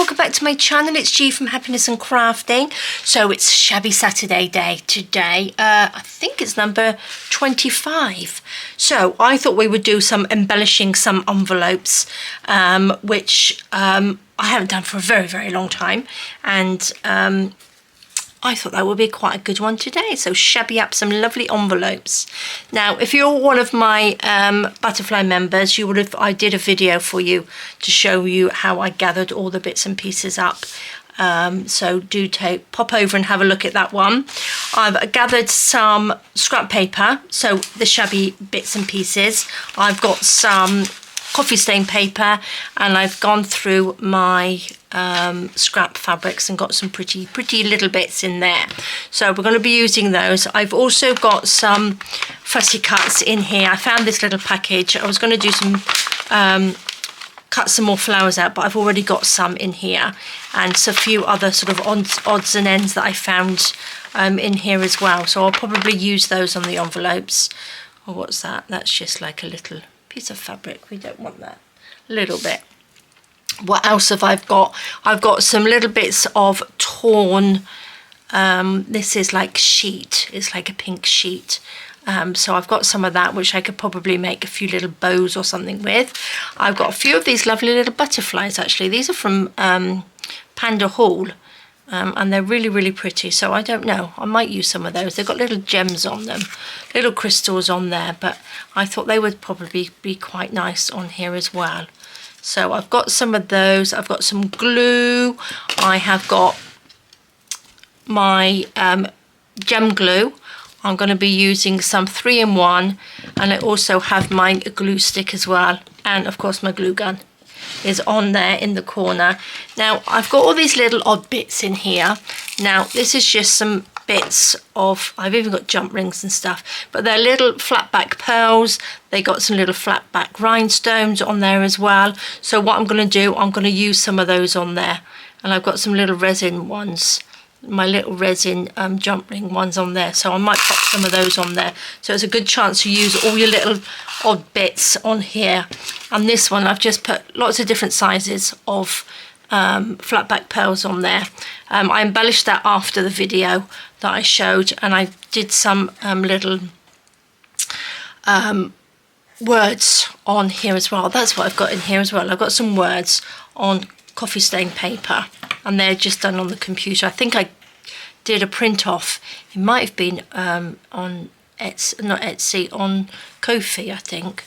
welcome back to my channel. It's G from Happiness and Crafting. So it's Shabby Saturday day today. I think it's number 25. So I thought we would do some embellishing some envelopes, which I haven't done for a very long time, and I thought that would be quite a good one today. So shabby up some lovely envelopes. Now, if you're one of my butterfly members, you would have, I did a video for you to show you how I gathered all the bits and pieces up. So do pop over and have a look at that one. I've gathered some scrap paper, so the shabby bits and pieces. I've got some coffee stain paper, and I've gone through my scrap fabrics and got some pretty little bits in there. So we're going to be using those. I've also got some fussy cuts in here. I found this little package. I was going to do some cut some more flowers out, but I've already got some in here, and a few other sort of odds and ends that I found in here as well. So I'll probably use those on the envelopes. Oh, what's that? That's just like a little piece of fabric. We don't want that. A little bit. What else have I got? I've got some little bits of torn, this is like sheet, it's like a pink sheet. So I've got some of that, which I could probably make a few little bows or something with. I've got a few of these lovely little butterflies actually. These are from Panda Hall, and they're really pretty. So I don't know, I might use some of those. They've got little gems on them, little crystals on there, but I thought they would probably be quite nice on here as well. So I've got some of those. I've got some glue. I have got my gem glue. I'm going to be using some 3-in-1, and I also have my glue stick as well, and of course my glue gun is on there in the corner. Now I've got all these little odd bits in here. Now this is just some bits of, I've even got jump rings and stuff, but they're little flat back pearls. They got some little flat back rhinestones on there as well. So what I'm going to do, I'm going to use some of those on there, and I've got some little resin ones, my little resin jump ring ones on there, so I might pop some of those on there. So it's a good chance to use all your little odd bits on here. And this one, I've just put lots of different sizes of flat back pearls on there. I embellished that after the video that I showed, and I did some little words on here as well. That's what I've got in here as well. I've got some words on coffee stain paper, and they're just done on the computer. I think I did a print off. It might have been on Etsy, not Etsy, on Ko-fi, I think.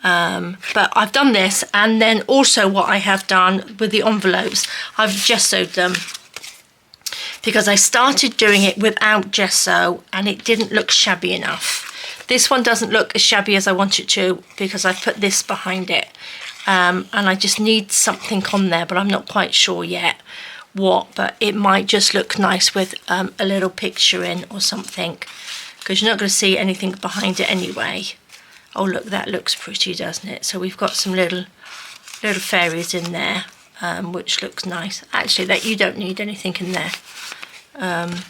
But I've done this, and then also what I have done with the envelopes, I've gessoed them, because I started doing it without gesso and it didn't look shabby enough. This one doesn't look as shabby as I want it to, because I've put this behind it, and I just need something on there, but I'm not quite sure yet what, but it might just look nice with a little picture in or something, because you're not going to see anything behind it anyway. Oh look, that looks pretty, doesn't it? So we've got some little fairies in there, which looks nice. Actually, that you don't need anything in there, but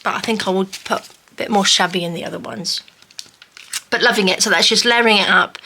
I think I will put a bit more shabby in the other ones. But loving it. So that's just layering it up,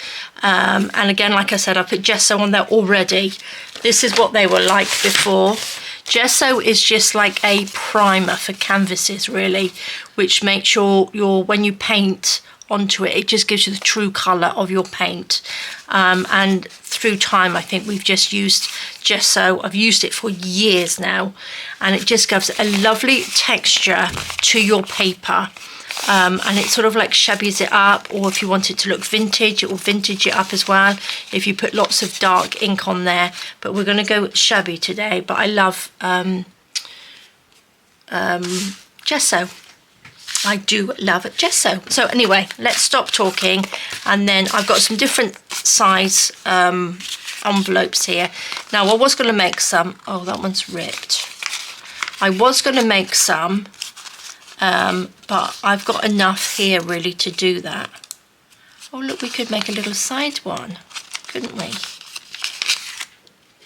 and again, like I said, I put gesso on there already. This is what they were like before. Gesso is just like a primer for canvases, really, which makes sure when you paint onto it, it just gives you the true colour of your paint. And through time, I think we've just used gesso. I've used it for years now, and it just gives a lovely texture to your paper. And it sort of like shabbies it up, or if you want it to look vintage, it will vintage it up as well if you put lots of dark ink on there. But we're going to go shabby today, but I love gesso. I do love gesso. So anyway, let's stop talking, and then I've got some different size envelopes here. Now I was going to make some, oh that one's ripped. I was going to make some, but I've got enough here really to do that. Oh look, we could make a little side one, couldn't we?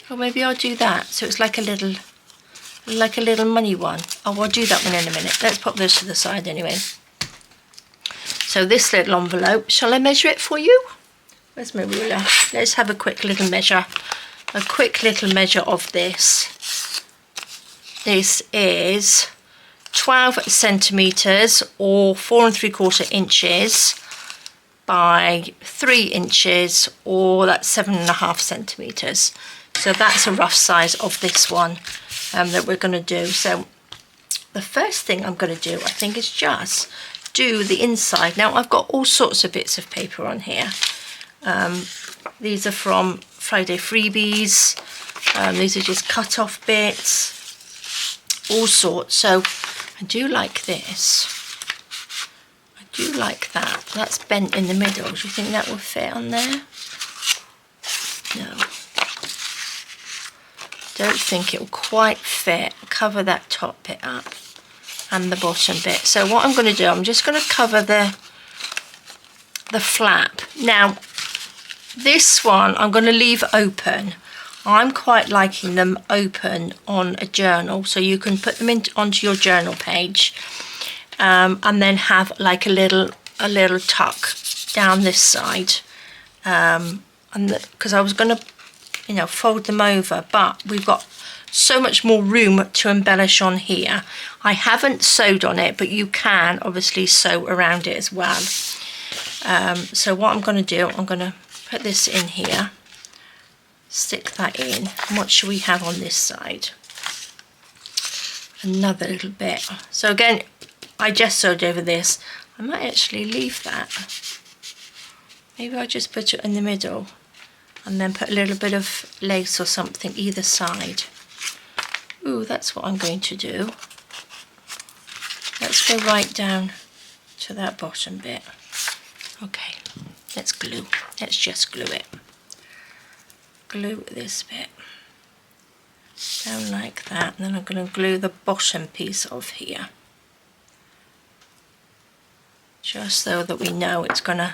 Or maybe I'll do that, so it's like a little money one. Oh, I'll do that one in a minute. Let's pop those to the side anyway. So this little envelope, shall I measure it for you? Where's my ruler? Let's have a quick little measure. a quick little measure of this. This is 12 centimeters or 4 3/4 inches by 3 inches, or that's 7.5 centimeters. So that's a rough size of this one that we're going to do. So the first thing I'm going to do, I think, is just do the inside. Now I've got all sorts of bits of paper on here. These are from Friday Freebies. These are just cut off bits, all sorts. So I do like this. I do like that. That's bent in the middle. Do you think that will fit on there? No. Don't think it will quite fit. Cover that top bit up and the bottom bit. So what I'm going to do, I'm just going to cover the flap. Now this one I'm going to leave open. I'm quite liking them open on a journal, so you can put them onto your journal page, and then have like a little tuck down this side, and because I was going to, you know, fold them over, but we've got so much more room to embellish on here. I haven't sewed on it, but you can obviously sew around it as well. So what I'm going to do, I'm going to put this in here, stick that in. And what should we have on this side? Another little bit. So again, I just sewed over this. I might actually leave that. Maybe I'll just put it in the middle and then put a little bit of lace or something either side. Ooh, that's what I'm going to do. Let's go right down to that bottom bit. Okay, let's glue. Let's just glue it. Glue this bit down like that, and then I'm going to glue the bottom piece of here, just so that we know it's going to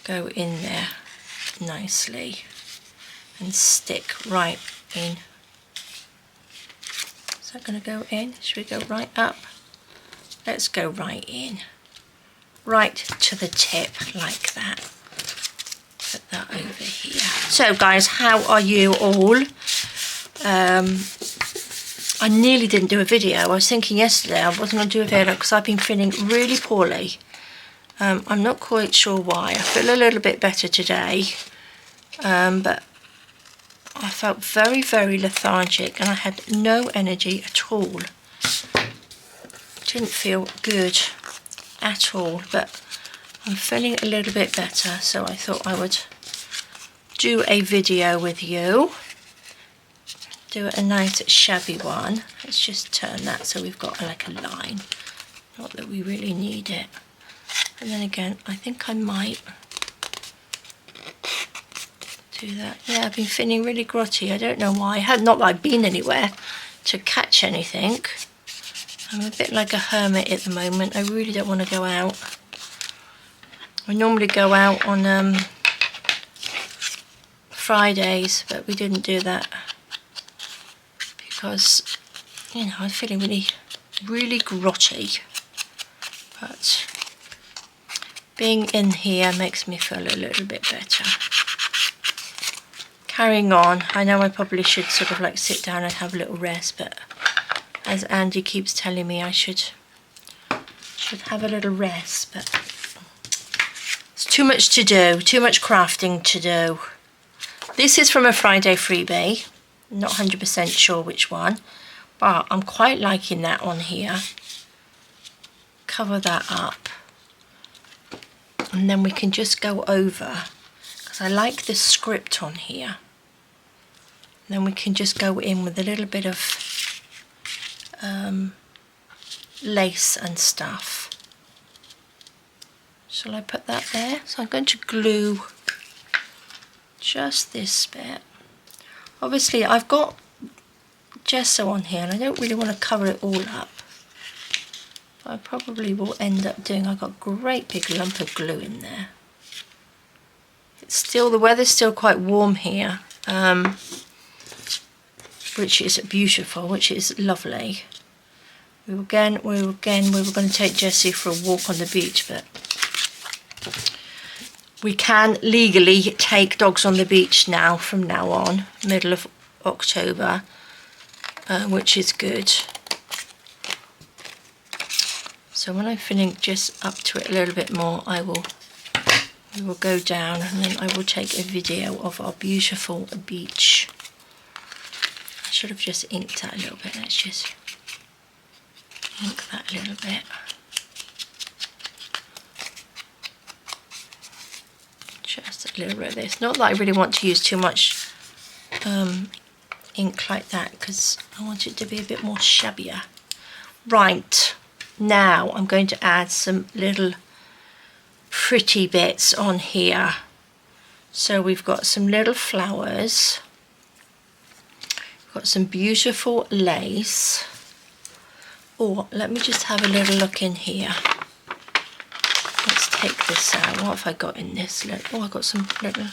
go in there nicely and stick right in. Is that going to go in? Should we go right up? Let's go right in, right to the tip like that. Put that over here. So guys, how are you all? I nearly didn't do a video. I was thinking yesterday I wasn't going to do a video because I've been feeling really poorly. I'm not quite sure why. I feel a little bit better today, but I felt very, very lethargic and I had no energy at all. Didn't feel good at all, but I'm feeling a little bit better, so I thought I would do a video with you. Do a nice shabby one. Let's just turn that so we've got like a line. Not that we really need it. And then again, I think I might do that. Yeah, I've been feeling really grotty. I don't know why. Not that I've been anywhere to catch anything. I'm a bit like a hermit at the moment. I really don't want to go out. I normally go out on Fridays, but we didn't do that because, you know, I'm feeling really, really grotty. But being in here makes me feel a little bit better. Carrying on. I know I probably should sort of like sit down and have a little rest, but as Andy keeps telling me, I should have a little rest, but it's too much to do, too much crafting to do. This is from a Friday freebie. Not 100% sure which one, but I'm quite liking that on here. Cover that up. And then we can just go over, because I like the script on here. And then we can just go in with a little bit of lace and stuff. Shall I put that there? So I'm going to glue just this bit. Obviously I've got gesso on here and I don't really want to cover it all up. I probably will end up doing, I've got a great big lump of glue in there. It's still, the weather's still quite warm here, which is beautiful, which is lovely. We were going to take Jessie for a walk on the beach, but we can legally take dogs on the beach now from now on, middle of October, which is good. So when I'm feeling just up to it a little bit more, we will go down and then I will take a video of our beautiful beach. I should have just inked that a little bit. Let's just ink that a little bit. Just a little bit of this. Not that I really want to use too much ink like that, because I want it to be a bit more shabbier. Right, now I'm going to add some little pretty bits on here. So we've got some little flowers, we've got some beautiful lace. Oh, let me just have a little look in here. Let's take this out. What have I got in this? Oh, I've got some little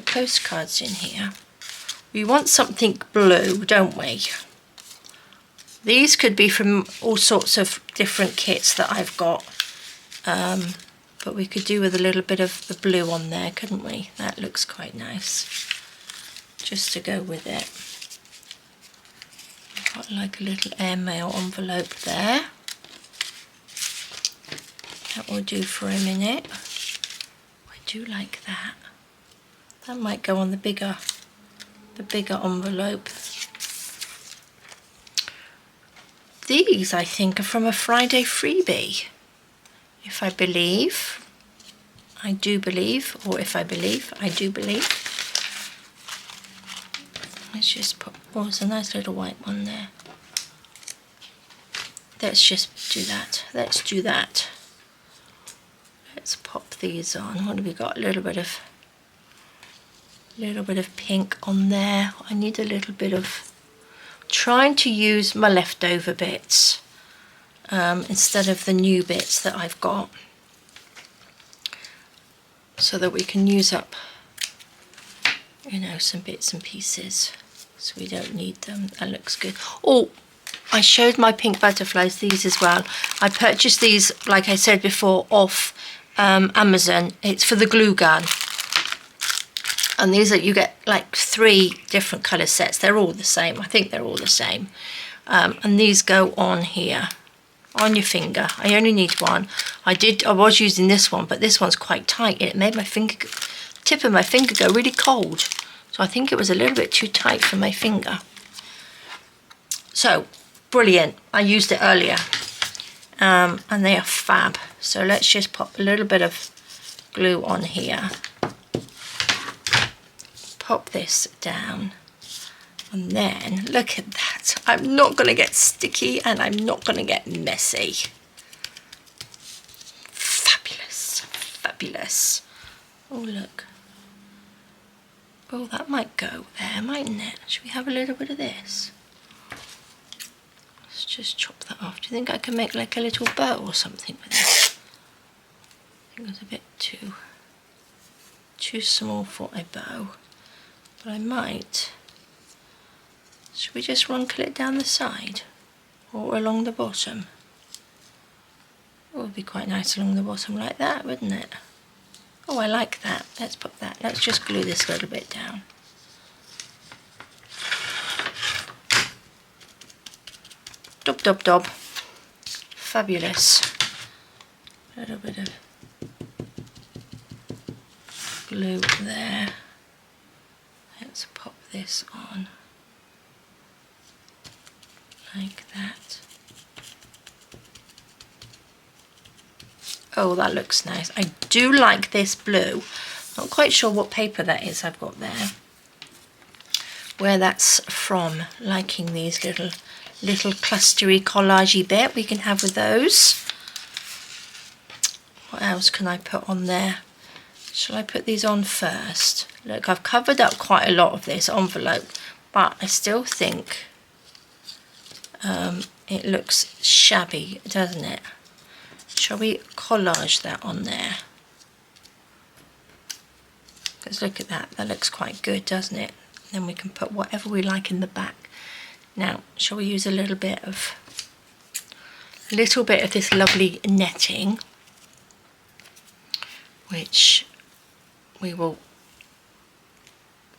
postcards in here. We want something blue, don't we? These could be from all sorts of different kits that I've got. But we could do with a little bit of the blue on there, couldn't we? That looks quite nice. Just to go with it. I've got like a little airmail envelope there. That will do for a minute. I do like that. That might go on the bigger envelope. These, I think, are from a Friday freebie. If I believe, I do believe, or if I believe, I do believe. Let's just put, oh, there's a nice little white one there. Let's just do that. Let's do that. Let's pop these on. What have we got? A little bit of pink on there. I need a little bit of, trying to use my leftover bits instead of the new bits that I've got, so that we can use up, you know, some bits and pieces, so we don't need them. That looks good. Oh, I showed my pink butterflies, these as well. I purchased these, like I said before, off Amazon. It's for the glue gun. And these are, you get like 3 different colour sets. They're all the same. I think they're all the same. And these go on here, on your finger. I only need one. I was using this one, but this one's quite tight. It made my finger, tip of my finger go really cold. So I think it was a little bit too tight for my finger. So, brilliant. I used it earlier. And they are fab. So let's just pop a little bit of glue on here. Pop this down, and then look at that. I'm not going to get sticky and I'm not going to get messy. Fabulous, fabulous. Oh, look. Oh, that might go there, mightn't it? Should we have a little bit of this? Let's just chop that off. Do you think I can make like a little bow or something with it? I think it was a bit too small for a bow. But I might. Should we just wrinkle it down the side or along the bottom? It would be quite nice along the bottom like that, wouldn't it? Oh, I like that. Let's put that. Let's just glue this a little bit down. Dob, dob, dob. Fabulous. A little bit of glue there. Let's pop this on like that. Oh, that looks nice. I do like this blue. Not quite sure what paper that is I've got there, where that's from. Liking these little clustery collagey bit we can have with those. What else can I put on there? Shall I put these on first? Look, I've covered up quite a lot of this envelope, but I still think it looks shabby, doesn't it? Shall we collage that on there? Because look at that, that looks quite good, doesn't it? Then we can put whatever we like in the back. Now, shall we use a little bit of this lovely netting which we will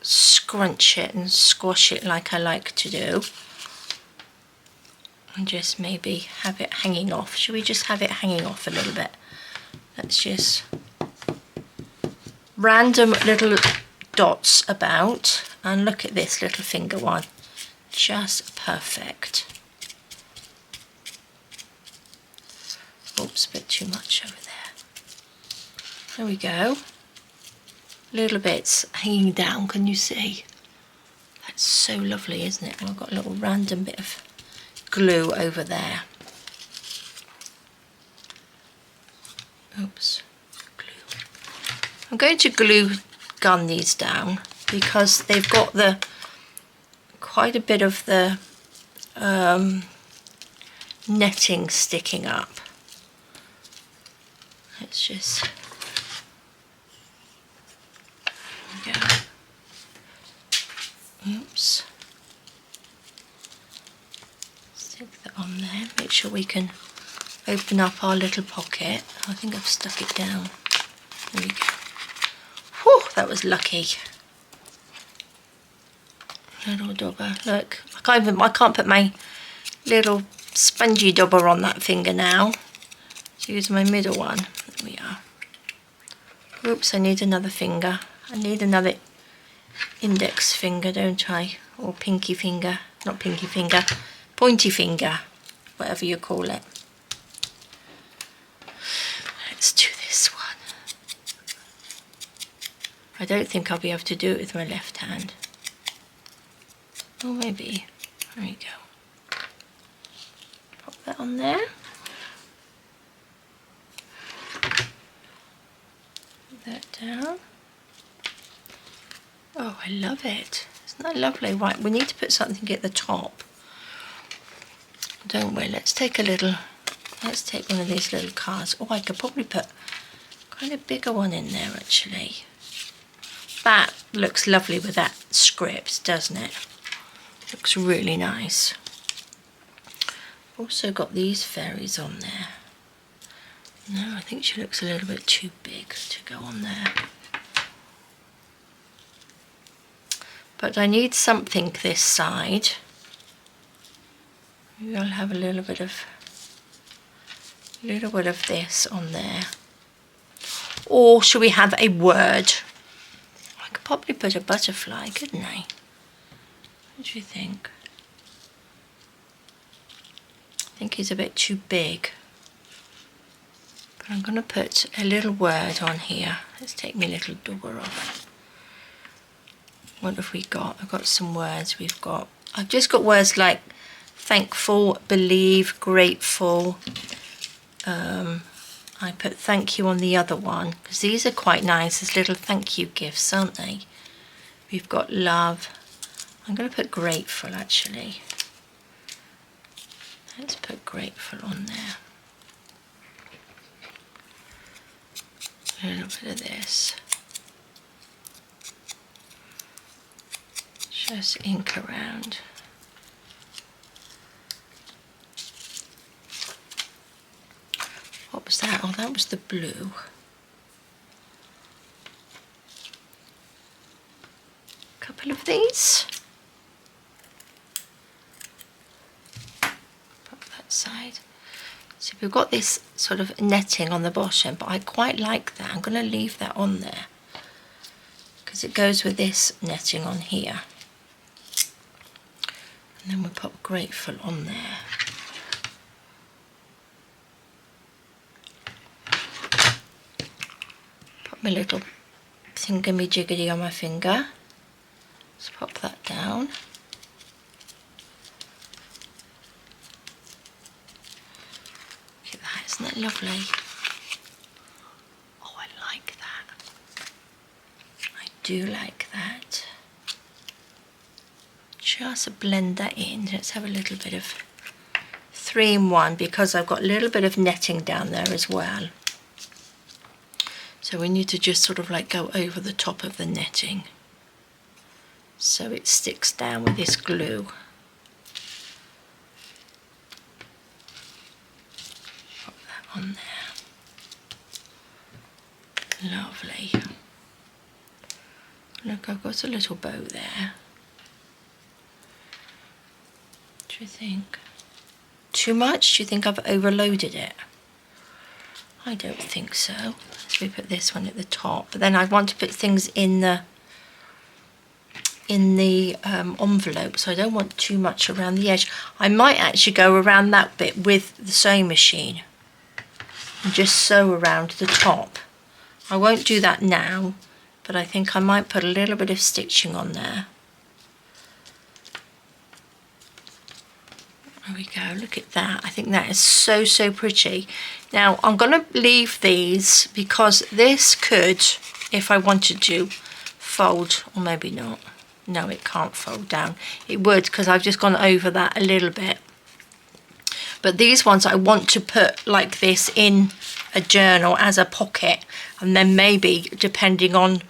scrunch it and squash it like I like to do, and just maybe have it hanging off. Should we just have it hanging off a little bit? Let's just random little dots about, and look at this little finger one, just perfect. Oops, a bit too much over there. There we go. Little bits hanging down, can you see? That's so lovely, isn't it? Well, I've got a little random bit of glue over there. Oops, glue. I'm going to glue gun these down because they've got the quite a bit of the netting sticking up. Let's just go. Oops. Stick that on there. Make sure we can open up our little pocket. I think I've stuck it down. There we go. Whew, that was lucky. Little dobber. Look, I can't put my little spongy dobber on that finger now. Let's use my middle one. There we are. Oops, I need another finger. I need another index finger, don't I? Or pinky finger. Not pinky finger. Pointy finger. Whatever you call it. Let's do this one. I don't think I'll be able to do it with my left hand. Or maybe. There we go. Pop that on there. Put that down. Oh, I love it. Isn't that lovely? Right, we need to put something at the top, don't we? Let's take one of these little cards. Oh, I could probably put quite a bigger one in there, actually. That looks lovely with that script, doesn't it? Looks really nice. Also got these fairies on there. No, I think she looks a little bit too big to go on there. But I need something this side. Maybe I'll have a little bit of this on there. Or should we have a word? I could probably put a butterfly, couldn't I? What do you think? I think he's a bit too big. But I'm going to put a little word on here. Let's take my little dobber off. What have we got? I've got some words. I've just got words like thankful, believe, grateful. I put thank you on the other one because these are quite nice as little thank you gifts, aren't they? We've got love. I'm going to put grateful, actually. Let's put grateful on there. A little bit of this. Just ink around. What was that? Oh, that was the blue. A couple of these. Put that side. So we've got this sort of netting on the bottom, but I quite like that. I'm going to leave that on there because it goes with this netting on here. And then we'll put grateful on there. Put my little thingamajiggy on my finger. Let's pop that down. Look at that, isn't that lovely? Oh, I like that. I do like that. Just blend that in. Let's have a little bit of 3-in-1 because I've got a little bit of netting down there as well. So we need to just sort of like go over the top of the netting so it sticks down with this glue. Put that on there. Lovely. Look, I've got a little bow there. Do you think? Too much? Do you think I've overloaded it? I don't think so. So we put this one at the top, but then I want to put things in the envelope, so I don't want too much around the edge. I might actually go around that bit with the sewing machine and just sew around the top. I won't do that now, but I think I might put a little bit of stitching on there. There we go, look at that. I think that is so, so pretty. Now I'm going to leave these because this could, if I wanted to, fold, or maybe not. No, it can't fold down. It would, because I've just gone over that a little bit. But these ones I want to put like this in a journal as a pocket, and then maybe depending on,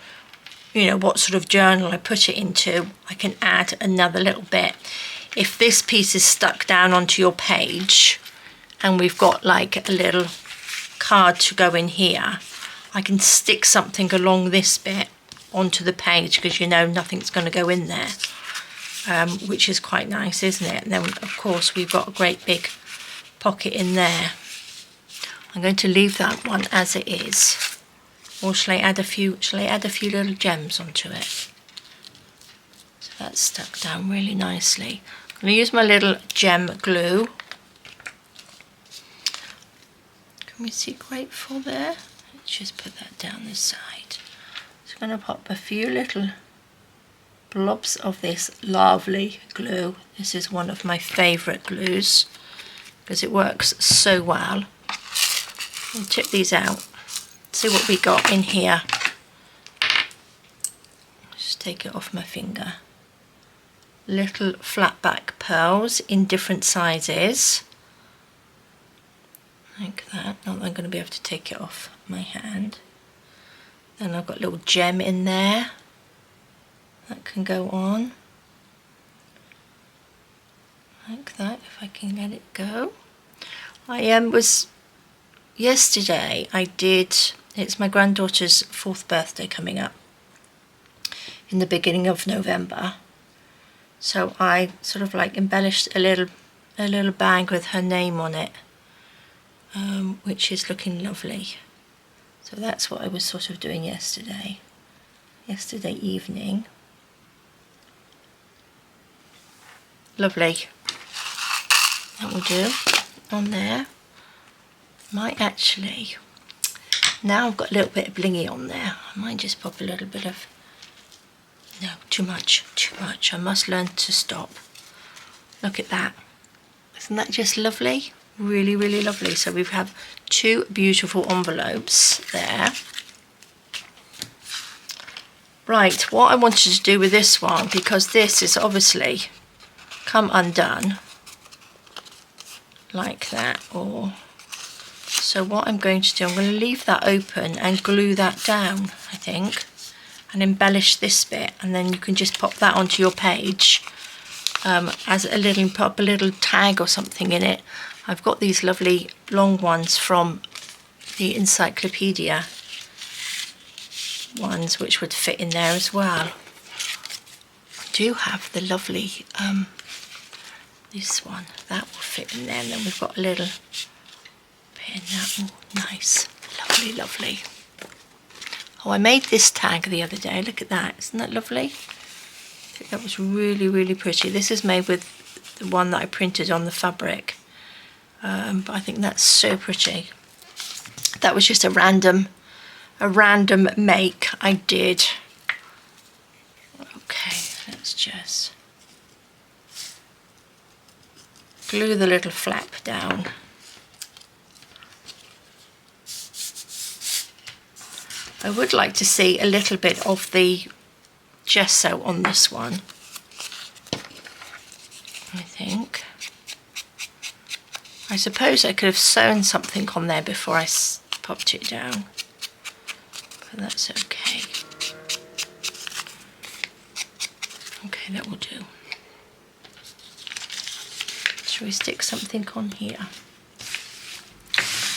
you know, what sort of journal I put it into, I can add another little bit. If this piece is stuck down onto your page and we've got like a little card to go in here, I can stick something along this bit onto the page, because you know nothing's going to go in there, which is quite nice, isn't it? And then of course we've got a great big pocket in there. I'm going to leave that one as it is, or shall I add a few little gems onto it? So that's stuck down really nicely. I'm going to use my little gem glue. Can we see grateful there? Let's just put that down this side. So I'm going to pop a few little blobs of this lovely glue. This is one of my favourite glues because it works so well. We'll tip these out, see what we got in here. Just take it off my finger. Little flat back pearls in different sizes, like that. Not that I'm going to be able to take it off my hand. Then I've got a little gem in there that can go on, like that, if I can let it go. Yesterday I did, it's my granddaughter's 4th birthday coming up in the beginning of November. So I sort of like embellished a little bag with her name on it, which is looking lovely. So that's what I was sort of doing yesterday evening. Lovely. That will do on there. Might actually, now I've got a little bit of blingy on there, I might just pop a little bit of, no, too much, I must learn to stop. Look at that. Isn't that just lovely? Really, really lovely. So we have 2 beautiful envelopes there. Right, what I wanted to do with this one, because this is obviously come undone like that, or so what I'm going to do, I'm going to leave that open and glue that down, I think, and embellish this bit, and then you can just pop that onto your page as a little, pop a little tag or something in it. I've got these lovely long ones from the encyclopedia ones, which would fit in there as well. I do have the lovely this one, that will fit in there, and then we've got a little pin. That, oh, nice, lovely, lovely. Oh, I made this tag the other day. Look at that, isn't that lovely? I think that was really, really pretty. This is made with the one that I printed on the fabric, but I think that's so pretty. That was just a random make I did. Okay, let's just glue the little flap down. I would like to see a little bit of the gesso on this one, I think. I suppose I could have sewn something on there before I popped it down, but that's okay. Okay, that will do. Shall we stick something on here?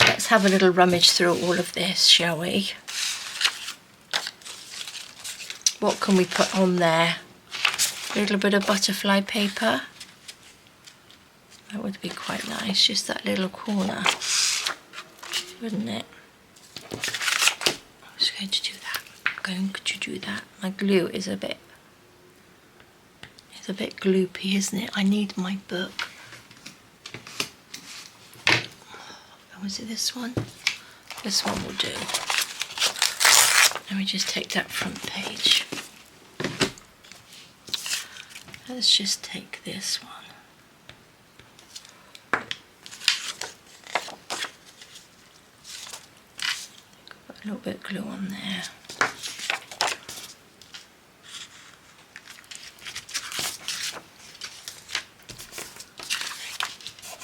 Let's have a little rummage through all of this, shall we? what can we put on there? A little bit of butterfly paper. That would be quite nice, just that little corner, wouldn't it? I'm just going to do that. I'm going to do that. My glue is a bit gloopy, isn't it? I need my book. Was it this one? This one will do. Let me just take that front page. Let's just take this one. Put a little bit of glue on there.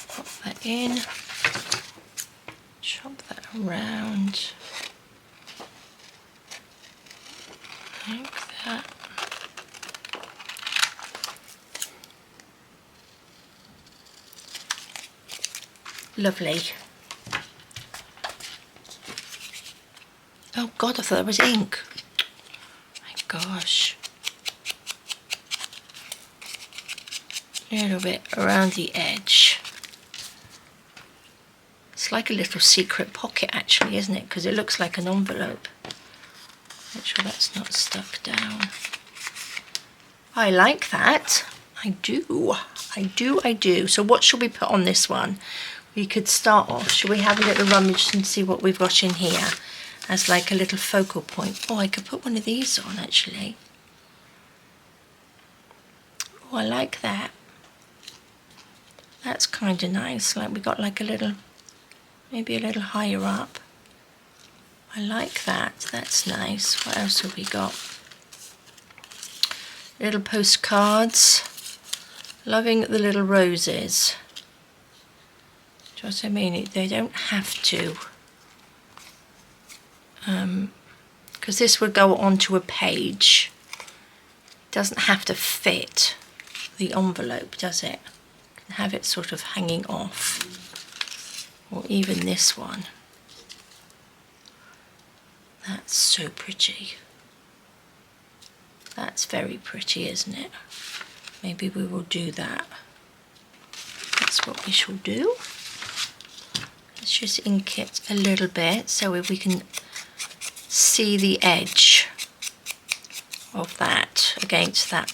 Pop that in. Chop that around. Like that. Lovely. Oh God, I thought that was ink. My gosh. A little bit around the edge. It's like a little secret pocket actually, isn't it? Because it looks like an envelope. Make sure that's not stuck down. I like that. I do. I do. So what should we put on this one? We could start off. Should we have a little rummage and see what we've got in here as like a little focal point? Oh, I could put one of these on actually. Oh, I like that. That's kind of nice. Like we got like a little, maybe a little higher up. I like that. That's nice. What else have we got? Little postcards. Loving the little roses. Do you know what I mean? They don't have to. Because this would go onto a page. It doesn't have to fit the envelope, does it? You can have it sort of hanging off. Or even this one. That's so pretty. That's very pretty, isn't it? Maybe we will do that. That's what we shall do. Let's just ink it a little bit so we can see the edge of that against that,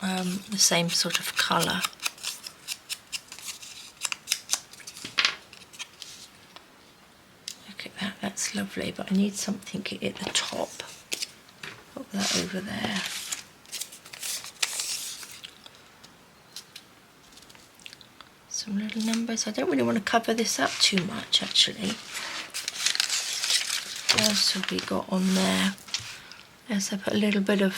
the same sort of colour. Look at that, that's lovely, but I need something at the top. Put that over there. Some little numbers. I don't really want to cover this up too much actually. What else have we got on there? Yes, I put a little bit of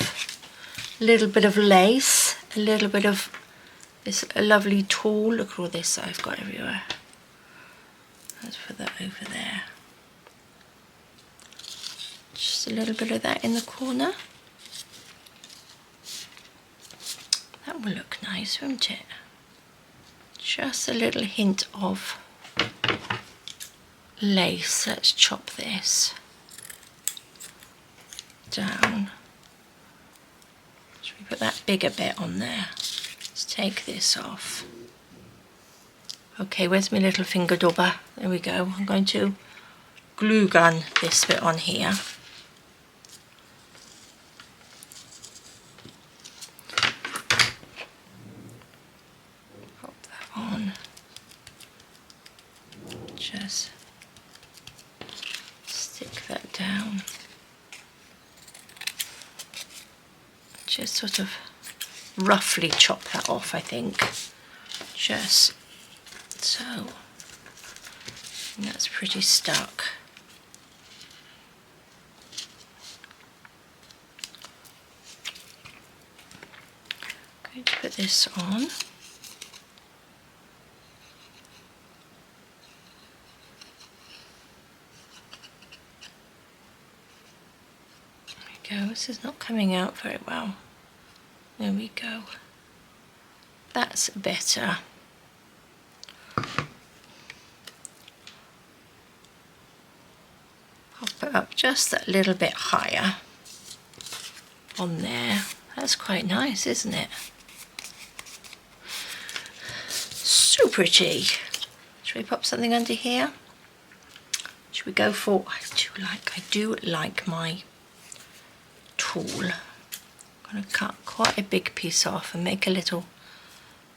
lace, a little bit of this lovely tulle. Look at all this I've got everywhere. Let's put that over there. Just a little bit of that in the corner. That will look nice, won't it? Just a little hint of lace. Let's chop this down. Should we put that bigger bit on there? Let's take this off. Okay, where's my little finger dobber? There we go. I'm going to glue gun this bit on here. Just stick that down. Just sort of roughly chop that off, I think. Just so. And that's pretty stuck. I'm going to put this on. Go. This is not coming out very well. There we go. That's better. Pop it up just that little bit higher. on there. That's quite nice, isn't it? So pretty. Should we pop something under here? Should we go for, I do like my tool. I'm going to cut quite a big piece off and make a little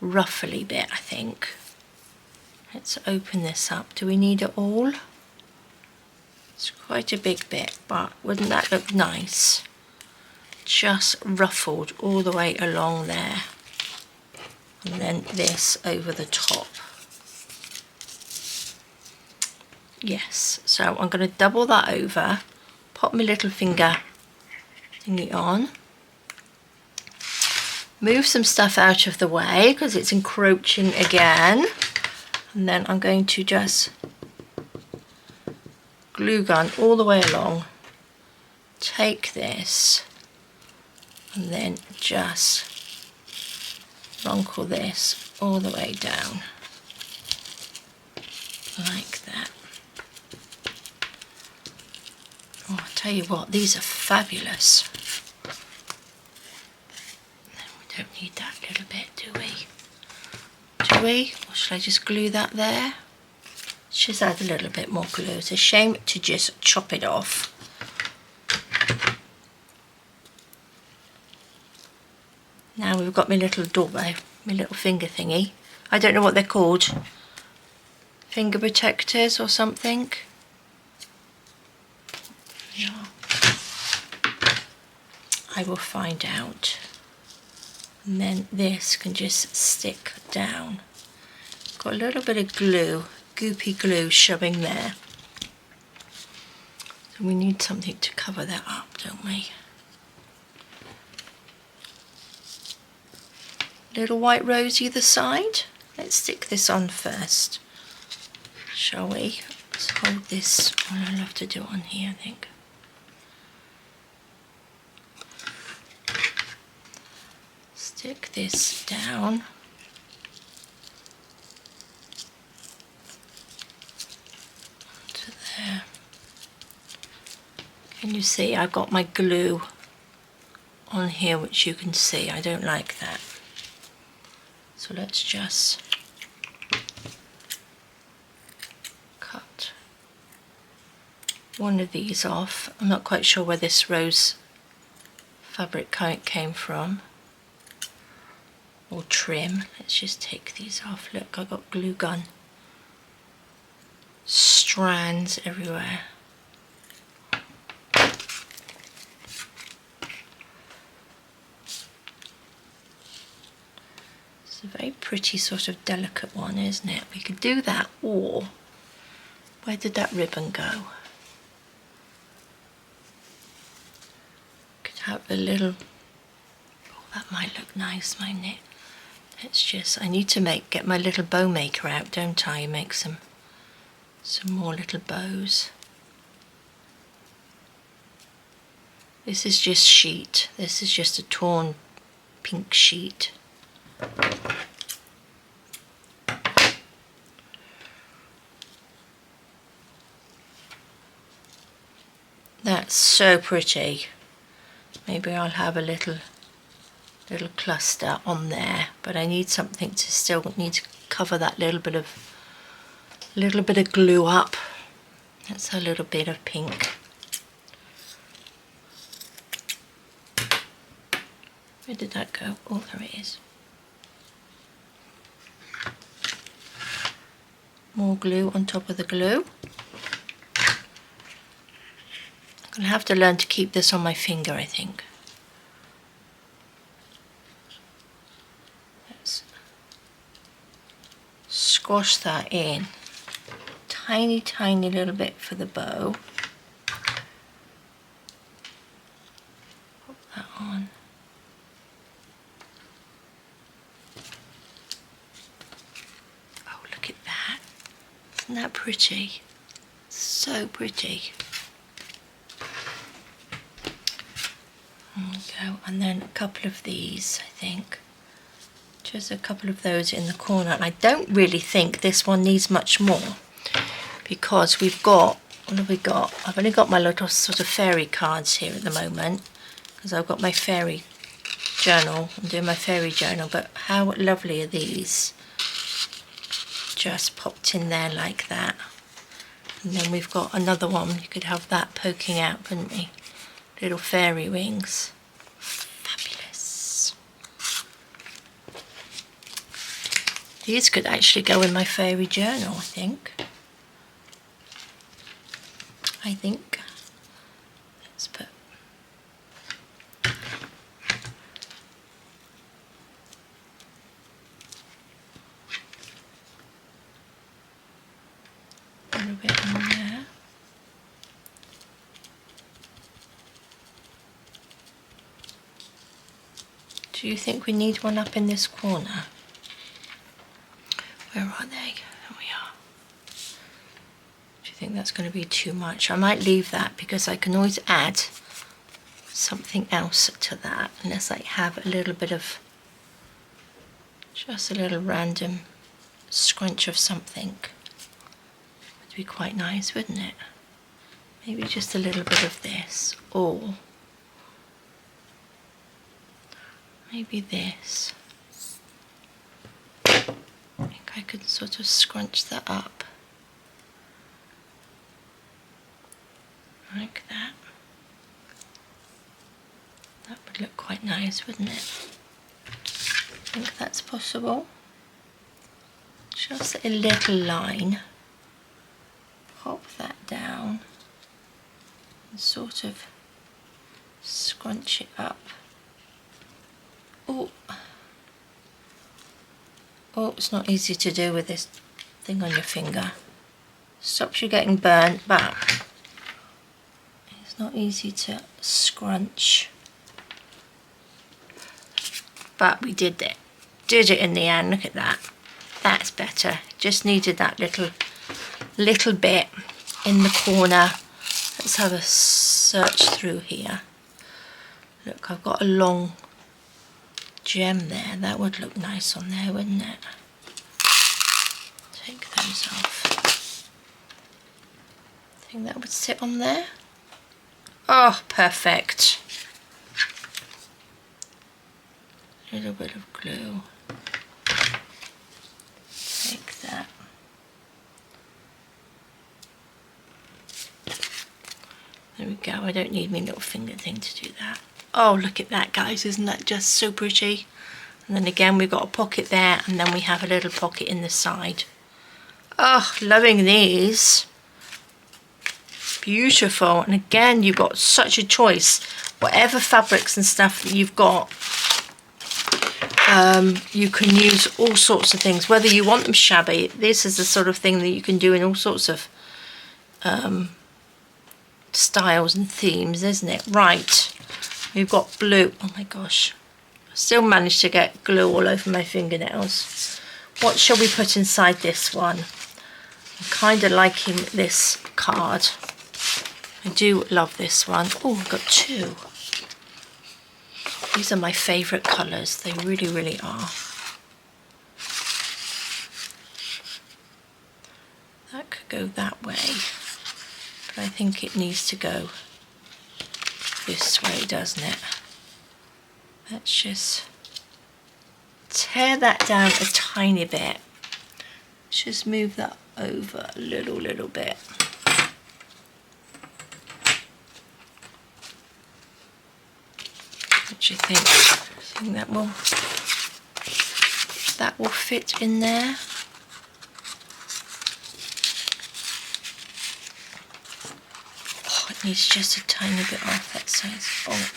ruffly bit, I think. Let's open this up. Do we need it all? It's quite a big bit, but wouldn't that look nice? Just ruffled all the way along there. And then this over the top. Yes, so I'm going to double that over, pop my little finger thingy on, move some stuff out of the way because it's encroaching again, and then I'm going to just glue gun all the way along, take this and then just wrinkle this all the way down like that. Oh, I'll tell you what, these are fabulous. We don't need that little bit, do we? Do we? Or should I just glue that there? Let's just add a little bit more glue. It's a shame to just chop it off. Now we've got my little doorway, my little finger thingy. I don't know what they're called. Finger protectors or something. Yeah. I will find out. And then this can just stick down. Got a little bit of glue, goopy glue showing there. So we need something to cover that up, don't we? Little white rose either side. Let's stick this on first, shall we? Let's hold this. I'll have to do it on here, I think. Stick this down. To there. Can you see I've got my glue on here, which you can see. I don't like that. So let's just cut one of these off. I'm not quite sure where this rose fabric came from. Or trim. Let's just take these off. Look, I've got glue gun strands everywhere. It's a very pretty sort of delicate one, isn't it? We could do that, or where did that ribbon go? Could have a little, oh, that might look nice, mightn't it? Let's just, I need to get my little bow maker out, don't I? Make some more little bows. This is just sheet. This is just a torn pink sheet. That's so pretty. Maybe I'll have a little cluster on there, but I need something to still need to cover that little bit of glue up. That's a little bit of pink. Where did that go? Oh, there it is. More glue on top of the glue. I'm gonna have to learn to keep this on my finger, I think. Squash that in, tiny little bit for the bow. Put that on. Oh, look at that. Isn't that pretty? So pretty. There we go. And then a couple of these, I think. Just a couple of those in the corner. And I don't really think this one needs much more, because we've got, what have we got? I've only got my little sort of fairy cards here at the moment, because I've got my fairy journal. I'm doing my fairy journal, but how lovely are these? Just popped in there like that. And then we've got another one. You could have that poking out, couldn't we? Little fairy wings. Fabulous. These could actually go in my fairy journal, I think. Let's put a little bit in there. Do you think we need one up in this corner? Where are they? There we are. Do you think that's going to be too much? I might leave that because I can always add something else to that, unless I have a little bit of, just a little random scrunch of something. Would be quite nice, wouldn't it? Maybe just a little bit of this, or maybe this. I think I could sort of scrunch that up like that. That would look quite nice, wouldn't it? I think that's possible. Just a little line. Pop that down and sort of scrunch it up. Oh, it's not easy to do with this thing on your finger. Stops you getting burnt, but it's not easy to scrunch. But we did it. Did it in the end. Look at that. That's better. Just needed that little bit in the corner. Let's have a search through here. Look, I've got a long gem there. That would look nice on there, wouldn't it? Take those off. I think that would sit on there. Oh, perfect. A little bit of glue. Take that. There we go. I don't need my little finger thing to do that. Oh, look at that, guys. Isn't that just so pretty? And then again, we've got a pocket there, and then we have a little pocket in the side. Oh, loving these. Beautiful. And again, you've got such a choice. Whatever fabrics and stuff that you've got, you can use all sorts of things. Whether you want them shabby, this is the sort of thing that you can do in all sorts of styles and themes, isn't it? Right. We've got blue. Oh my gosh. I still managed to get glue all over my fingernails. What shall we put inside this one? I'm kind of liking this card. I do love this one. Oh, I've got two. These are my favourite colours. They really, really are. That could go that way. But I think it needs to go this way, doesn't it? Let's just tear that down a tiny bit. Just move that over a little bit. What do you think? I think that will fit in there. Needs just a tiny bit off that side. Oh,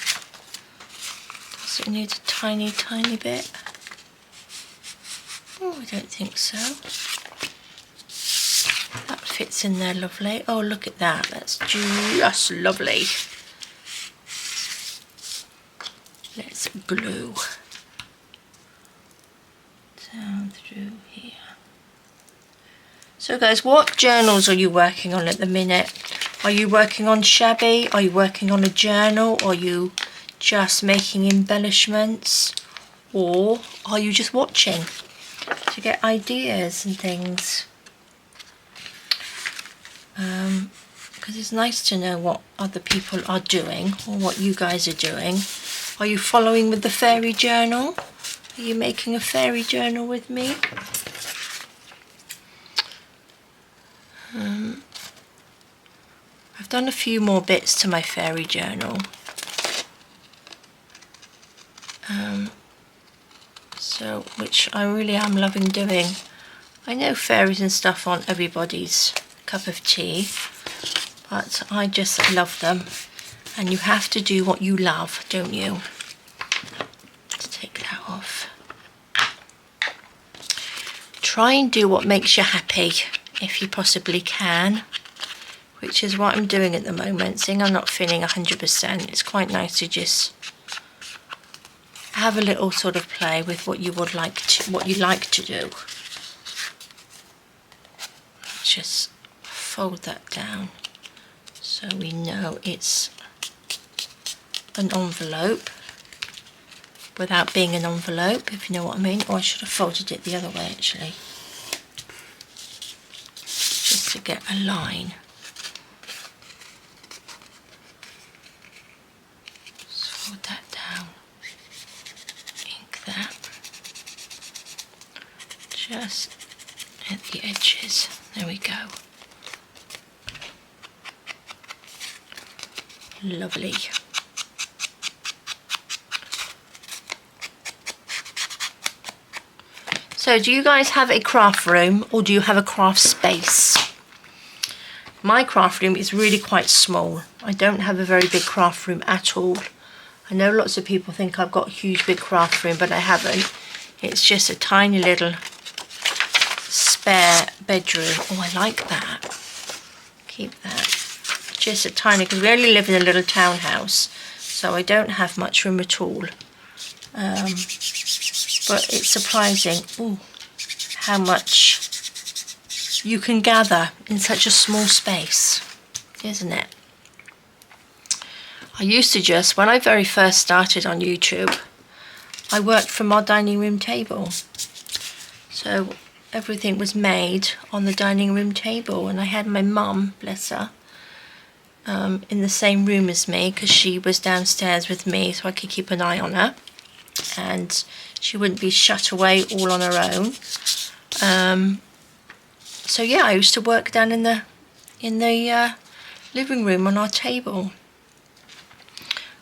does it need a tiny bit? Oh, I don't think so. That fits in there lovely. Oh, look at that. That's just lovely. Let's glue down through here. So guys, what journals are you working on at the minute? Are you working on shabby? Are you working on a journal? Are you just making embellishments? Or are you just watching to get ideas and things? Because because it's nice to know what other people are doing or what you guys are doing. Are you following with the fairy journal? Are you making a fairy journal with me? I've done a few more bits to my fairy journal. So, which I really am loving doing. I know fairies and stuff aren't everybody's cup of tea, but I just love them. And you have to do what you love, don't you? Let's take that off. Try and do what makes you happy, if you possibly can, which is what I'm doing at the moment. Seeing I'm not feeling 100%, it's quite nice to just have a little sort of play with what you would like to, what you like to do. Just fold that down so we know it's an envelope without being an envelope, if you know what I mean. Or I should have folded it the other way actually, just to get a line. Just fold that down, ink that just at the edges. There we go. Lovely. So do you guys have a craft room or do you have a craft space? My craft room is really quite small. I don't have a very big craft room at all. I know lots of people think I've got a huge big craft room, but I haven't. It's just a tiny little spare bedroom. Oh, I like that. Keep that. Just a tiny, because we only live in a little townhouse, so I don't have much room at all. But it's surprising how much you can gather in such a small space, isn't it? I used to just, when I very first started on YouTube, I worked from our dining room table. So everything was made on the dining room table, and I had my mum, bless her, in the same room as me, because she was downstairs with me so I could keep an eye on her and she wouldn't be shut away all on her own. So yeah, I used to work down in the living room on our table,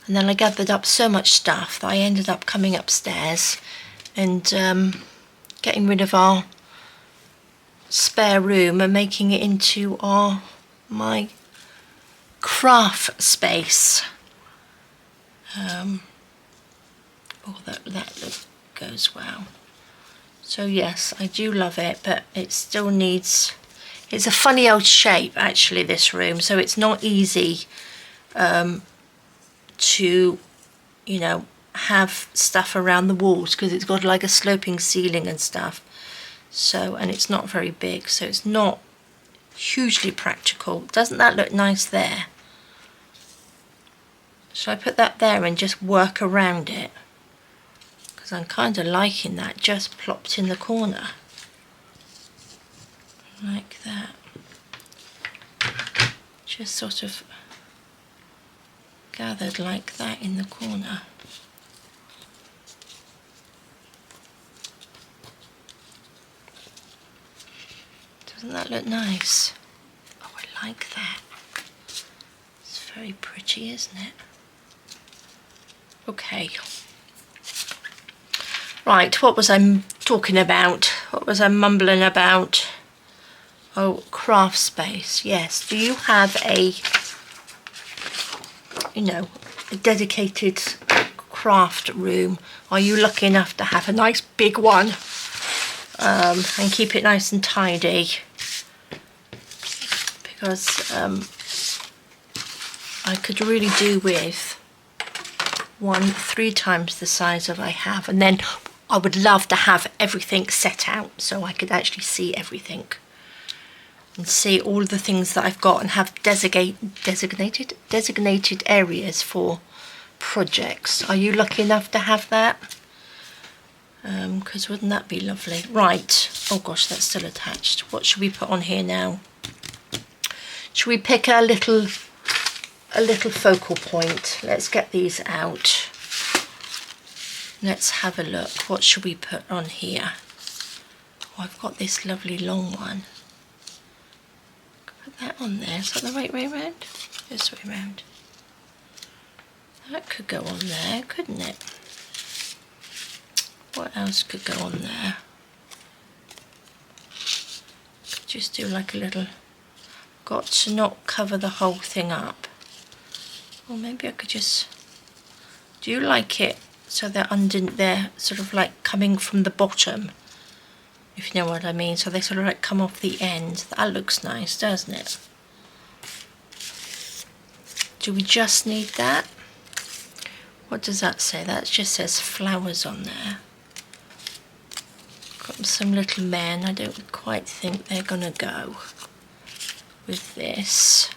and then I gathered up so much stuff that I ended up coming upstairs and getting rid of our spare room and making it into my craft space. Oh, that look goes well. So yes, I do love it, but it still needs, it's a funny old shape actually, this room, so it's not easy to, you know, have stuff around the walls because it's got like a sloping ceiling and stuff. So, and it's not very big, so it's not hugely practical. Doesn't that look nice there? So I put that there and just work around it, because I'm kind of liking that just plopped in the corner like that. Just sort of gathered like that in the corner. Doesn't that look nice? Oh, I like that. It's very pretty, isn't it? Okay. Right, what was I talking about? What was I mumbling about? Oh, craft space. Yes. Do you have a, you know, a dedicated craft room? Are you lucky enough to have a nice big one and keep it nice and tidy? Because I could really do with 3 times the size of I have, and then I would love to have everything set out so I could actually see everything and see all the things that I've got and have designated areas for projects. Are you lucky enough to have that? Because wouldn't that be lovely? Right. Oh gosh, that's still attached. What should we put on here now? Should we pick a little focal point? Let's get these out. Let's have a look. What should we put on here? Oh, I've got this lovely long one. Put that on there. Is that the right way around? This way around. That could go on there, couldn't it? What else could go on there? Could just do like a little... Got to not cover the whole thing up. Or maybe I could just... Do you like it so they're sort of like coming from the bottom? If you know what I mean. So they sort of like come off the end. That looks nice, doesn't it? Do we just need that? What does that say? That just says flowers on there. Got some little men. I don't quite think they're gonna go with this.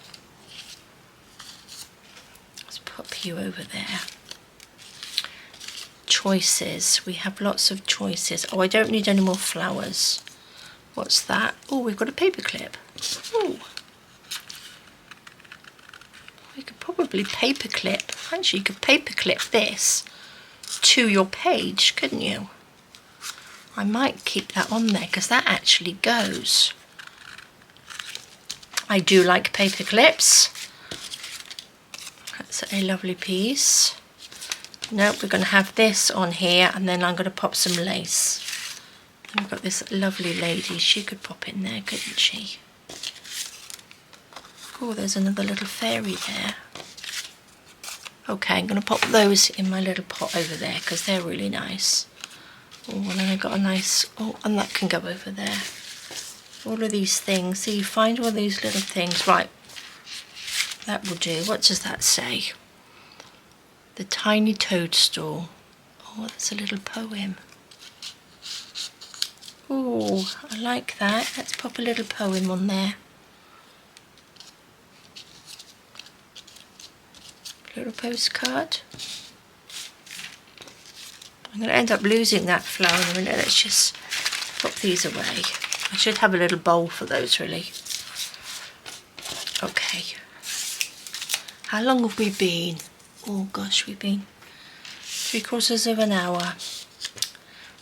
Let's pop you over there. Choices. We have lots of choices. Oh, I don't need any more flowers. What's that? Oh, we've got a paper clip. Oh. You could probably paper clip. Actually, you could paper clip this to your page, couldn't you? I might keep that on there because that actually goes. I do like paper clips. That's a lovely piece. Nope, we're going to have this on here and then I'm going to pop some lace. And we've got this lovely lady. She could pop in there, couldn't she? Oh, there's another little fairy there. Okay, I'm going to pop those in my little pot over there because they're really nice. Oh, and then I got a nice... Oh, and that can go over there. All of these things. So you find all these little things. Right, that will do. What does that say? The Tiny Toadstool. Oh, that's a little poem. Oh, I like that. Let's pop a little poem on there. Little postcard. I'm going to end up losing that flower in a minute. Let's just pop these away. I should have a little bowl for those, really. Okay. How long have we been? Oh gosh, we've been 3/4 of an hour.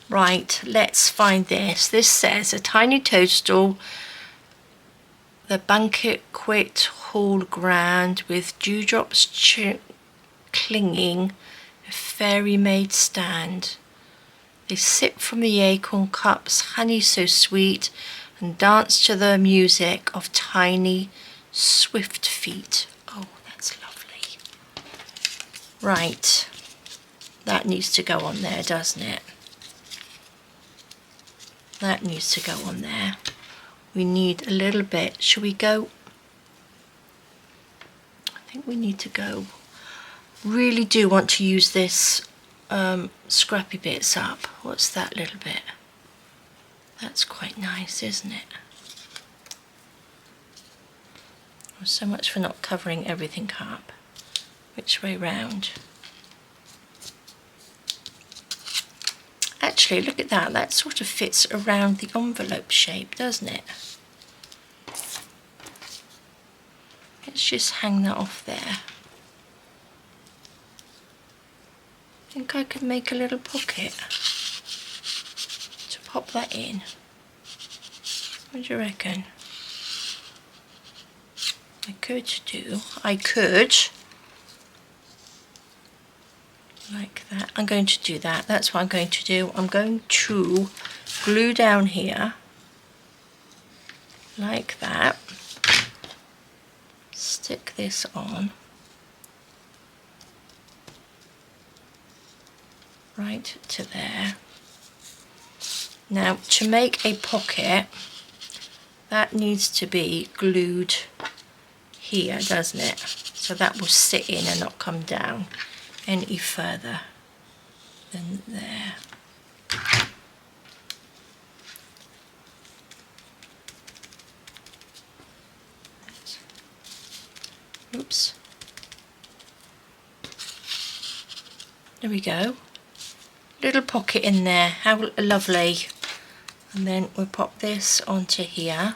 Right, let's find this. This says a tiny toadstool, the banquet hall ground with dewdrops clinging, a fairy maid stand. They sip from the acorn cups, honey so sweet, and dance to the music of tiny, swift feet. Oh, that's lovely. Right, that needs to go on there, doesn't it? That needs to go on there. We need a little bit. Shall we go? I think we need to go. Really do want to use this scrappy bits up. What's that little bit? That's quite nice, isn't it? So much for not covering everything up. Which way round? Actually, look at that. That sort of fits around the envelope shape, doesn't it? Let's just hang that off there. I think I could make a little pocket to pop that in. What do you reckon? I could like that. I'm going to do that. That's what I'm going to do. I'm going to glue down here like that. Stick this on right to there. Now to make a pocket, that needs to be glued here, doesn't it? So that will sit in and not come down any further than there. Oops. There we go. Little pocket in there. How lovely. And then we'll pop this onto here.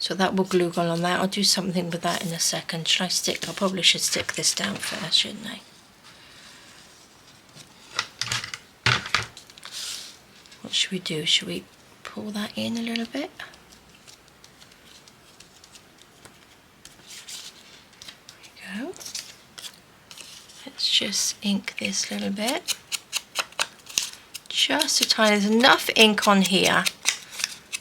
So that will glue gun on that. I'll do something with that in a second. I probably should stick this down first, shouldn't I? What should we do? Should we pull that in a little bit? There we go. Let's just ink this little bit. Just a tiny, there's enough ink on here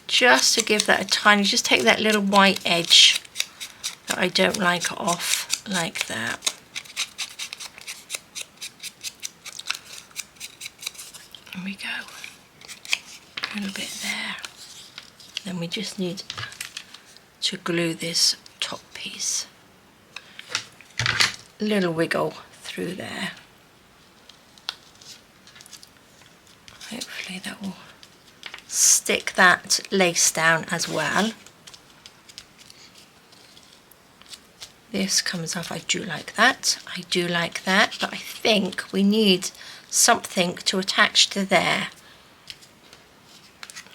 just to give that a tiny, just take that little white edge that I don't like off, like that. There we go. A little bit there. Then we just need to glue this top piece. A little wiggle through there. Hopefully that will stick that lace down as well. This comes off, I do like that. I do like that, but I think we need something to attach to there.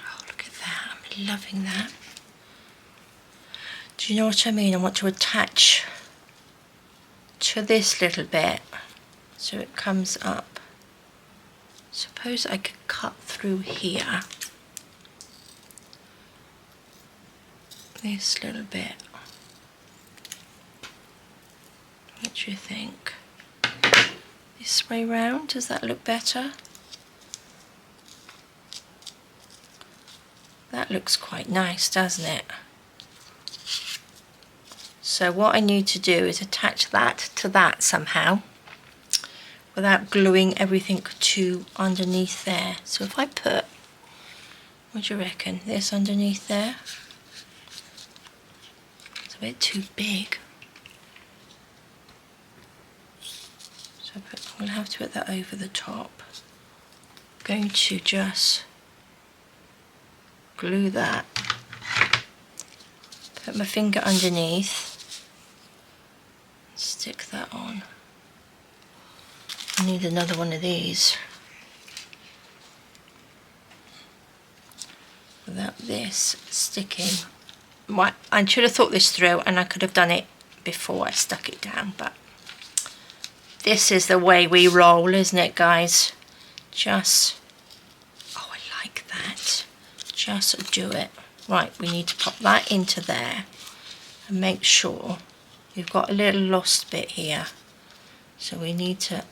Oh, look at that, I'm loving that. Do you know what I mean? I want to attach to this little bit so it comes up. Suppose I could cut through here. This little bit. What do you think? This way round, does that look better? That looks quite nice, doesn't it? So what I need to do is attach that to that somehow without gluing everything to underneath there. So if I put, what do you reckon, this underneath there? It's a bit too big. So I'm going to have to put that over the top. I'm going to just glue that. Put my finger underneath. Stick that on. I need another one of these. Without this sticking. Well, I should have thought this through and I could have done it before I stuck it down, but this is the way we roll, isn't it, guys? Just, oh, I like that. Just do it. Right, we need to pop that into there and make sure we've got a little lost bit here. So we need to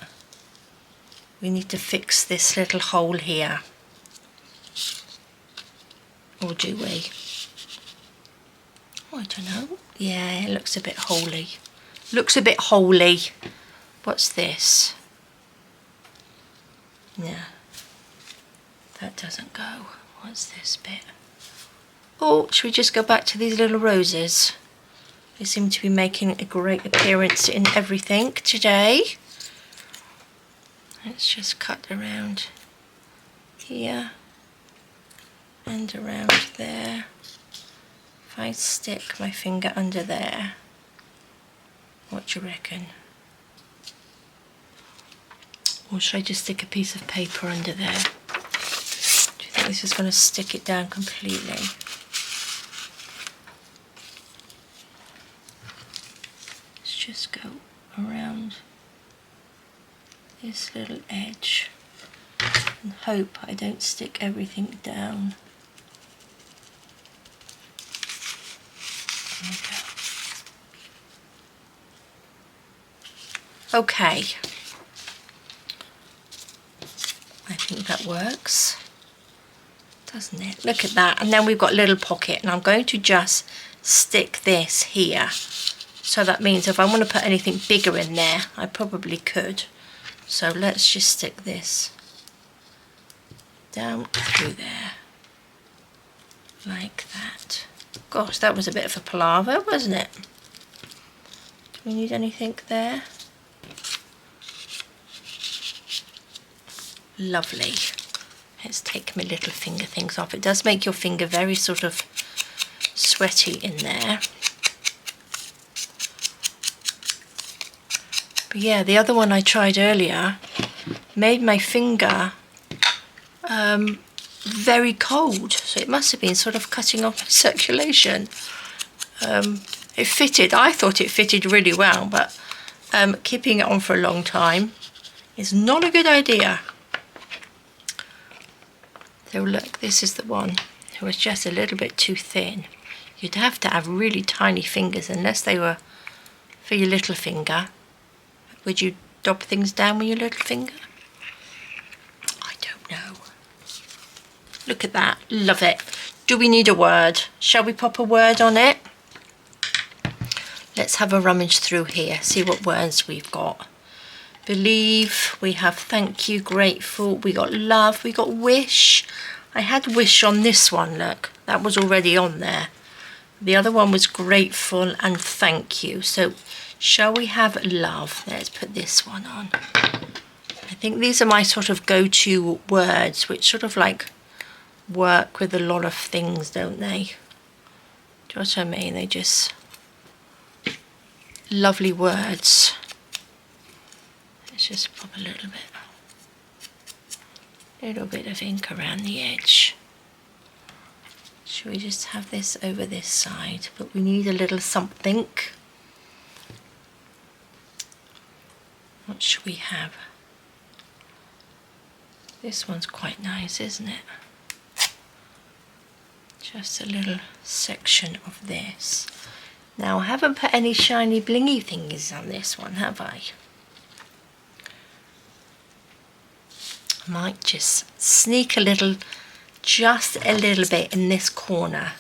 fix this little hole here. Or do we? Oh, I don't know. Yeah, it looks a bit holy. Looks a bit holy. What's this? No, that doesn't go. What's this bit? Oh, should we just go back to these little roses? They seem to be making a great appearance in everything today. Let's just cut around here and around there. If I stick my finger under there, what do you reckon? Or should I just stick a piece of paper under there? Do you think this is going to stick it down completely? Let's just go around this little edge and hope I don't stick everything down. There we go. Okay. I think that works, doesn't it? Look at that. And then we've got a little pocket, and I'm going to just stick this here. So that means if I want to put anything bigger in there, I probably could. So let's just stick this down through there, like that. Gosh, that was a bit of a palaver, wasn't it? Do we need anything there? Lovely. Let's take my little finger things off. It does make your finger very sort of sweaty in there. But yeah, the other one I tried earlier made my finger very cold. So it must have been sort of cutting off my circulation. it fitted. I thought it fitted really well, but keeping it on for a long time is not a good idea. So look, this is the one that was just a little bit too thin. You'd have to have really tiny fingers unless they were for your little finger. Would you dab things down with your little finger? I don't know. Look at that, love it. Do we need a word? Shall we pop a word on it? Let's have a rummage through here, see what words we've got. Believe, we have thank you, grateful, we got love, we got wish. I had wish on this one, look, that was already on there. The other one was grateful and thank you. So shall we have love? Let's put this one on. I think these are my sort of go-to words, which sort of like work with a lot of things, don't they? Do you know what I mean? They just lovely words. Let's just pop a little bit of ink around the edge. Should we just have this over this side? But we need a little something. What should we have? This one's quite nice, isn't it? Just a little section of this. Now I haven't put any shiny blingy thingies on this one, have I? I might just sneak a little, just a little bit in this corner.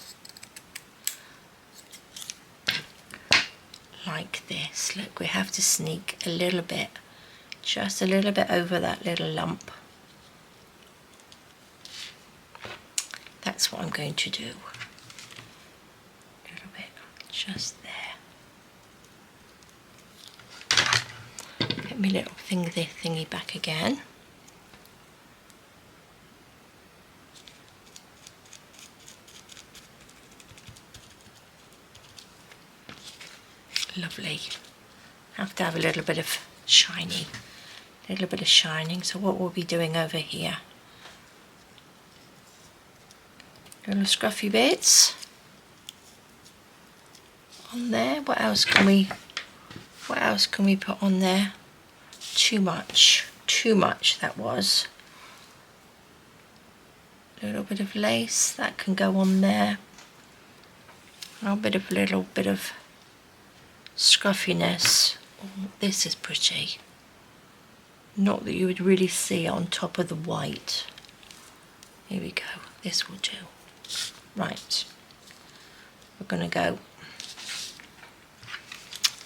Like this. Look, we have to sneak a little bit, just a little bit over that little lump. That's what I'm going to do. A little bit, just there. Get my little thingy back again. Lovely. Have to have a little bit of shiny, so what we'll be doing over here, little scruffy bits on there. What else can we put on there? Too much that was. A little bit of lace that can go on there. A little bit of scruffiness. Oh, this is pretty. Not that you would really see on top of the white. Here we go. This will do. Right. We're going to go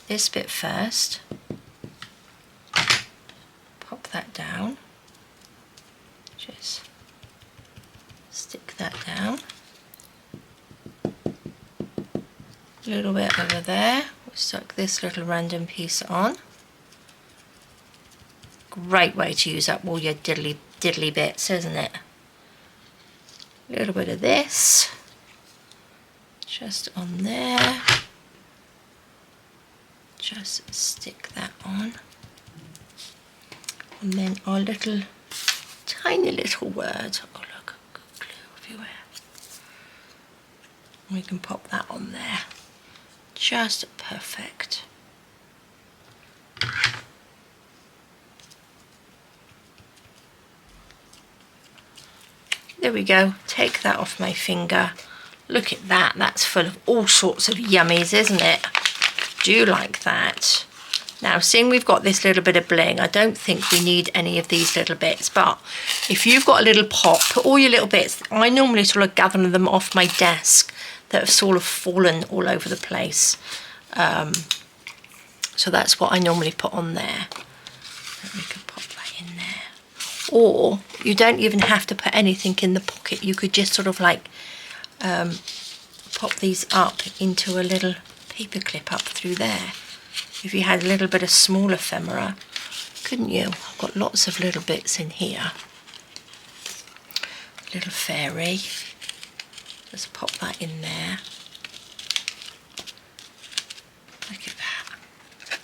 this bit first. Pop that down. Just stick that down. A little bit over there. Stuck this little random piece on. Great way to use up all your diddly bits, isn't it? A little bit of this just on there. Just stick that on. And then our little tiny little word. Oh look, got glue everywhere. We can pop that on there. Just perfect. There we go. Take that off my finger. Look at that. That's full of all sorts of yummies, isn't it? Do you like that? Now, seeing we've got this little bit of bling, I don't think we need any of these little bits, but if you've got a little pot, put all your little bits. I normally sort of gather them off my desk that have sort of fallen all over the place. So that's what I normally put on there. We can pop that in there. Or you don't even have to put anything in the pocket. You could just sort of like pop these up into a little paper clip up through there. If you had a little bit of small ephemera, couldn't you? I've got lots of little bits in here. Little fairy. Just pop that in there. Look at that.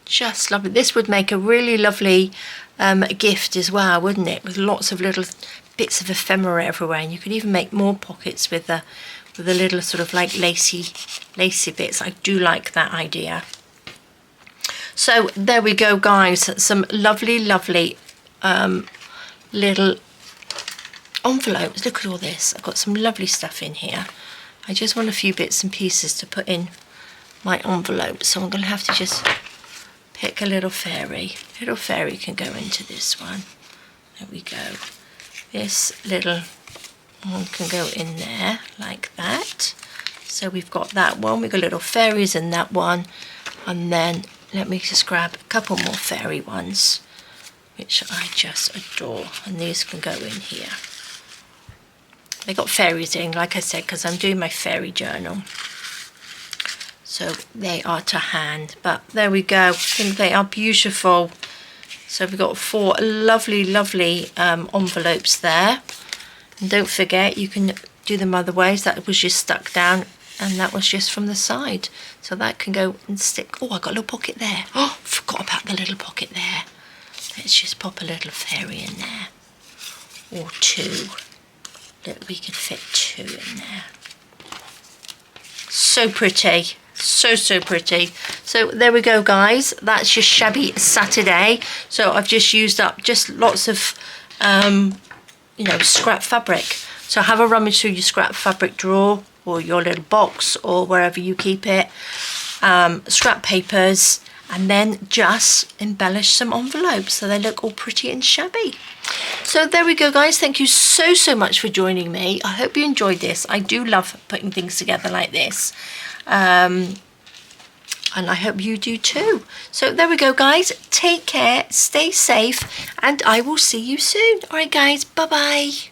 Just lovely. This would make a really lovely gift as well, wouldn't it? With lots of little bits of ephemera everywhere, and you could even make more pockets with a little sort of like lacy lacy bits. I do like that idea. So there we go, guys. Some lovely, lovely little envelopes. Look at all this. I've got some lovely stuff in here. I just want a few bits and pieces to put in my envelope, so I'm going to have to just pick a little fairy. Little fairy can go into this one. There we go. This little one can go in there like that. So we've got that one. We've got little fairies in that one, and then let me just grab a couple more fairy ones, which I just adore, and these can go in here. They got fairies in, like I said, because I'm doing my fairy journal. So they are to hand, but there we go. I think they are beautiful. So we've got 4 lovely, lovely envelopes there. And don't forget, you can do them other ways. That was just stuck down, and that was just from the side. So that can go and stick. Oh, I got a little pocket there. Oh, forgot about the little pocket there. Let's just pop a little fairy in there. Or 2. That we could fit 2 in there. So pretty. So pretty. So there we go, guys. That's your Shabby Saturday. So I've just used up just lots of you know, scrap fabric. So have a rummage through your scrap fabric drawer or your little box or wherever you keep it. Scrap papers, and then just embellish some envelopes so they look all pretty and shabby. So there we go, guys. Thank you so much for joining me. I hope you enjoyed this. I do love putting things together like this. And I hope you do too. So there we go, guys. Take care, stay safe, and I will see you soon. All right, guys. Bye-bye.